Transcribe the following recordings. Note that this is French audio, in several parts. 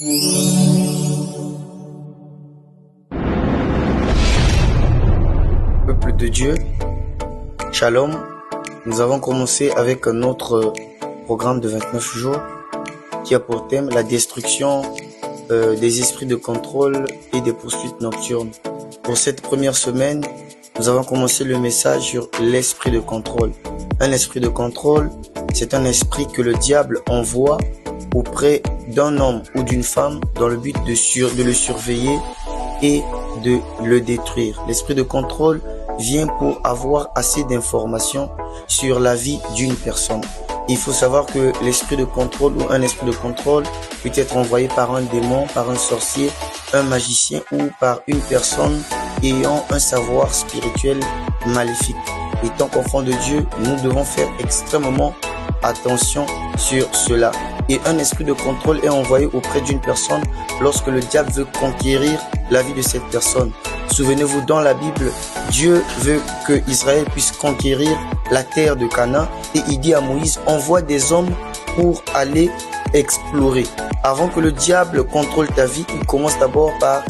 Peuple de Dieu, Shalom. Nous avons commencé avec notre programme de 29 jours qui a pour thème la destruction des esprits de contrôle et des poursuites nocturnes. Pour cette première semaine, nous avons commencé le message sur l'esprit de contrôle. Un esprit de contrôle, c'est un esprit que le diable envoie auprès d'un homme ou d'une femme dans le but de le surveiller et de le détruire. L'esprit de contrôle vient pour avoir assez d'informations sur la vie d'une personne. Il faut savoir que l'esprit de contrôle ou un esprit de contrôle peut être envoyé par un démon, par un sorcier, un magicien ou par une personne ayant un savoir spirituel maléfique. Étant qu'enfants de Dieu, nous devons faire extrêmement attention sur cela. Et un esprit de contrôle est envoyé auprès d'une personne lorsque le diable veut conquérir la vie de cette personne. Souvenez-vous, dans la Bible, Dieu veut que Israël puisse conquérir la terre de Canaan et il dit à Moïse, envoie des hommes pour aller explorer. Avant que le diable contrôle ta vie, il commence d'abord par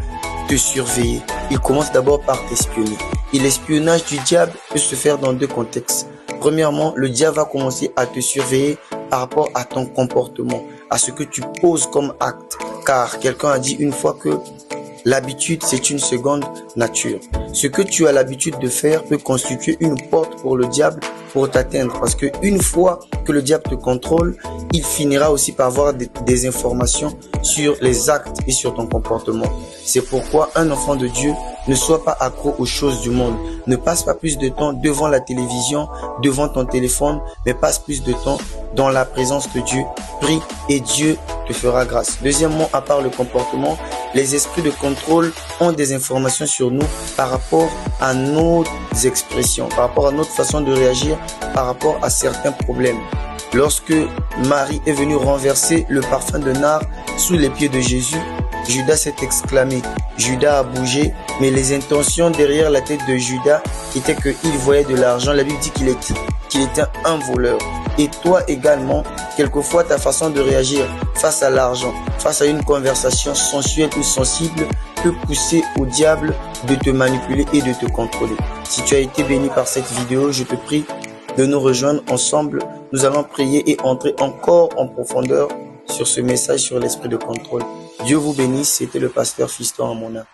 te surveiller. Il commence d'abord par t'espionner. Et l'espionnage du diable peut se faire dans deux contextes. Premièrement, le diable va commencer à te surveiller par rapport à ton comportement, à ce que tu poses comme acte. Car quelqu'un a dit une fois que l'habitude, c'est une seconde nature. Ce que tu as l'habitude de faire peut constituer une porte pour le diable pour t'atteindre. Parce que une fois que le diable te contrôle, il finira aussi par avoir des informations sur les actes et sur ton comportement. C'est pourquoi un enfant de Dieu ne soit pas accro aux choses du monde. Ne passe pas plus de temps devant la télévision, devant ton téléphone, mais passe plus de temps dans la présence de Dieu. Prie et Dieu te fera grâce. Deuxièmement, à part le comportement, les esprits de contrôle ont des informations sur nous par rapport à nos expressions, par rapport à notre façon de réagir, par rapport à certains problèmes. Lorsque Marie est venue renverser le parfum de nard sous les pieds de Jésus, Judas s'est exclamé. Judas a bougé, mais les intentions derrière la tête de Judas étaient qu'il voyait de l'argent. La Bible dit qu'il était un voleur. Et toi également, quelquefois ta façon de réagir face à l'argent, face à une conversation sensuelle ou sensible peut pousser au diable de te manipuler et de te contrôler. Si tu as été béni par cette vidéo, je te prie de nous rejoindre ensemble. Nous allons prier et entrer encore en profondeur sur ce message sur l'esprit de contrôle. Dieu vous bénisse, c'était le pasteur Fiston Amona.